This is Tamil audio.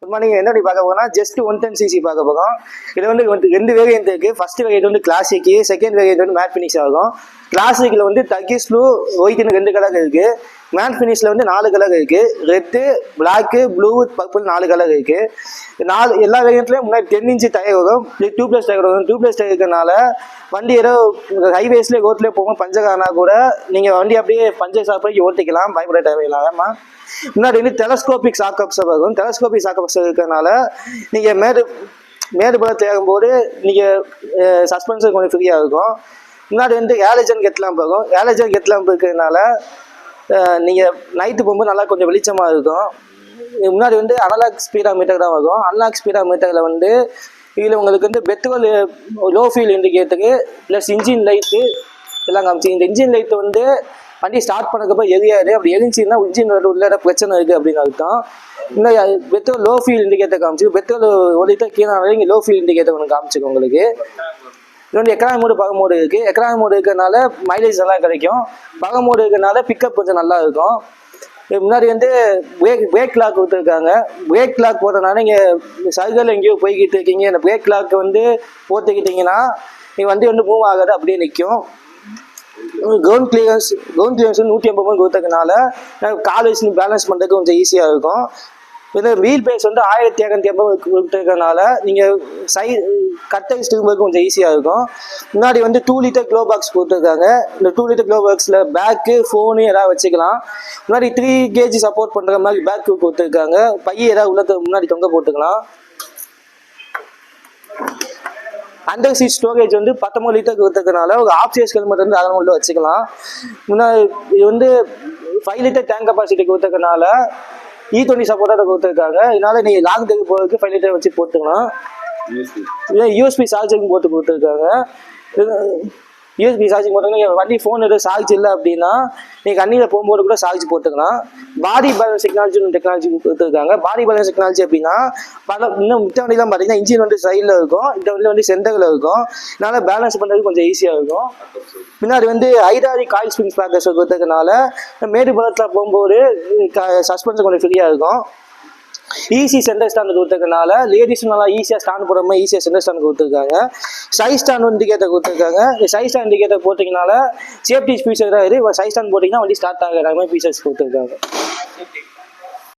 Good morning. என்ன பார்க்க போனால் ஜஸ்ட் 110cc பார்க்க போகிறோம். இதில் வந்து 2 வேரியன்ட் இருக்குது. ஃபர்ஸ்ட் வேரியன்ட் வந்து கிளாசிக்கு, செகண்ட் வேரியன்ட் வந்து மேட் ஃபினிஷ் ஆகும். கிளாசிக்கில் வந்து டர்க்கிஷ் ப்ளூ, ஒயிட்னு 2 கலர் இருக்குது. மேட் ஃபினிஷில் வந்து 4 கலர் இருக்குது. Red, black, blue, purple 4 colour இருக்குது. எல்லா வேரியன்ட்லேயும் முன்னாடி 10 இன்ச்சு டயர் வரும், டியூப்லெஸ் டயர் வரும். டியூப்லெஸ் டயர் இருக்கிறனால வண்டி ஏதோ ஹைவேஸ்லேயே ரோட்லேயே போகும் பஞ்சர் ஆனா கூட நீங்கள் வண்டி அப்படியே பஞ்சர் சாப்பிட்டு ஓட்டிக்கலாம், பயப்பட தேவையில்லாம. முன்னாடி வந்து டெலஸ்கோபிக் ஷாக் அப்சர் வரும். டெலஸ்கோபிக் ஷாக் அப்சர் இருக்கிறனால நீங்கள் மேடு பலத்தில் ஏறும்போது நீங்கள் சஸ்பென்ஷன் கொஞ்சம் ஃப்ரீயாக இருக்கும். முன்னாடி வந்து ஹேலஜன் கெட்லாம்ப் வரும். ஹேலஜன் கெட்லாம்ப் இருக்கிறதுனால நீங்கள் நைட்டு போகும்போது நல்லா கொஞ்சம் வெளிச்சமாக இருக்கும். முன்னாடி வந்து அனலாக் ஸ்பீடா மீட்டர் தான் வரும். அனலாக் ஸ்பீடா மீட்டரில் வந்து இதில் உங்களுக்கு வந்து petrol low fuel indicator plus engine light எல்லாம் காமிச்சு. இந்த இன்ஜின் லைட்டு வந்து வண்டி ஸ்டார்ட் பண்ணக்கப்போ எரியாது. அப்படி எரிஞ்சின்னா இன்ஜின் உள்ள பிரச்சனை இருக்குது அப்படின்னு அர்த்தம். இன்னும் பெட்ரோல் லோ ஃபியூல் இண்டிகேட்டர் காமிச்சு. பெட்ரோல் ஒரு லிட்டர் கீழே இங்கே லோ ஃபியூல் இண்டிகேட்டர் ஒன்று காமிச்சிக்கும் உங்களுக்கு. இது வந்து எக்கனாமிக் மோடு, பக மோடு இருக்குது. எக்கனாமிக் மோடு இருக்கிறதுனால மைலேஜ் நல்லா கிடைக்கும். பக மோடு இருக்கிறதுனால பிக்கப் கொஞ்சம் நல்லா இருக்கும். முன்னாடி வந்து பிரேக் லாக் கொடுத்துருக்காங்க. பிரேக் லாக் போட்டனால நீங்கள் சர்க்கிள் எங்கேயோ போய்கிட்டு இருக்கீங்க, இந்த பிரேக் லாக் வந்து போட்டுக்கிட்டிங்கன்னா நீங்கள் வண்டி வந்து மூவ் ஆகாது, அப்படியே நிற்கும். கிரவுண்ட் கிளியரன்ஸ் வந்து 150 கொடுத்ததுனால கால் வச்சு பேலன்ஸ் பண்ணுறதுக்கு கொஞ்சம் ஈஸியாக இருக்கும். இது வீல் பேஸ் வந்து 1250 கொடுத்துருக்கனால நீங்கள் கட்டை திரும்புறதுக்கு கொஞ்சம் ஈஸியாக இருக்கும். முன்னாடி வந்து 2 லிட்டர் க்ளோ பாக்ஸ் கொடுத்துருக்காங்க. இந்த 2 லிட்டர் க்ளோ பாக்ஸில் பேக்கு, ஃபோனு ஏதாவது வச்சுக்கலாம். முன்னாடி 3 kg சப்போர்ட் பண்ணுற மாதிரி பேக்கு கொடுத்துருக்காங்க. பைய ஏதாவது உள்ள முன்னாடி தொங்க போட்டுக்கலாம். அண்டர் சீட் ஸ்டோரேஜ் வந்து 19 லிட்டர் கொடுத்துருக்கனால ஒரு ஆப்சியஸ் ஹெல்மெட் வந்து அதனால் உள்ள வச்சுக்கலாம். முன்னாடி இது வந்து 5 லிட்டர் டேங்க் கெப்பாசிட்டி கொடுத்துருக்கனால E20 சப்போர்ட்டாக கொடுத்துருக்காங்க. இதனால நீங்கள் லாங் ட்ரைவ் போகிறதுக்கு 5 லிட்டர் வச்சு போட்டுக்கலாம். யூஎஸ்பி சார்ஜிங் போட்டு கொடுத்துருக்காங்க. யூஎஸ்பி சார்ஜிங் போட்டோன்னா நீங்கள் வண்டி ஃபோன் எதுவும் சார்ஜ் இல்லை அப்படின்னா நீங்கள் கண்ணியில் போகும்போது கூட சார்ஜ் போட்டுக்கலாம். பாடி பேலன்ஸ் டெக்னாலஜி கொடுத்துருக்காங்க. பாடி பேலன்ஸ் டெக்னாலஜி அப்படின்னா இன்னும் மித்த வண்டிலாம் பார்த்தீங்கன்னா இன்ஜின் வந்து சைடில் இருக்கும், இந்த வண்டியில் வந்து சென்டரில் இருக்கும். இதனால பேலன்ஸ் பண்ணுறதுக்கு கொஞ்சம் ஈஸியாக இருக்கும். பின்னாடி வந்து ஹைட்ராலிக் காயில் ஸ்ப்ரிங் ஸ்பாக்கர்ஸ் கொடுத்ததுனால மேடு பலத்தில் போகும்போது சஸ்பென்ஷன் கொஞ்சம் ஃப்ரீயாக இருக்கும். ஈஸி சென்டர் ஸ்டாண்ட் கொடுத்துருக்கனால லேடிஸும் நல்லா ஈஸியாக ஸ்டாண்ட் போடுற மாதிரி ஈஸியாக சென்டர் ஸ்டாண்ட் கொடுத்துருக்காங்க. சைஸ் ஸ்டாண்ட் இண்டிகேட்டர் கொடுத்துருக்காங்க. சைஸ் ஸ்டாண்ட் இண்டிகேட்டர் போட்டிங்கனால சேஃப்டி ஃபீச்சர் தான் இது. சைஸ் ஸ்டாண்ட் போட்டிங்கன்னா வண்டி ஸ்டார்ட் ஆகிற மாதிரி ஃபீச்சர்ஸ் கொடுத்துருக்காங்க.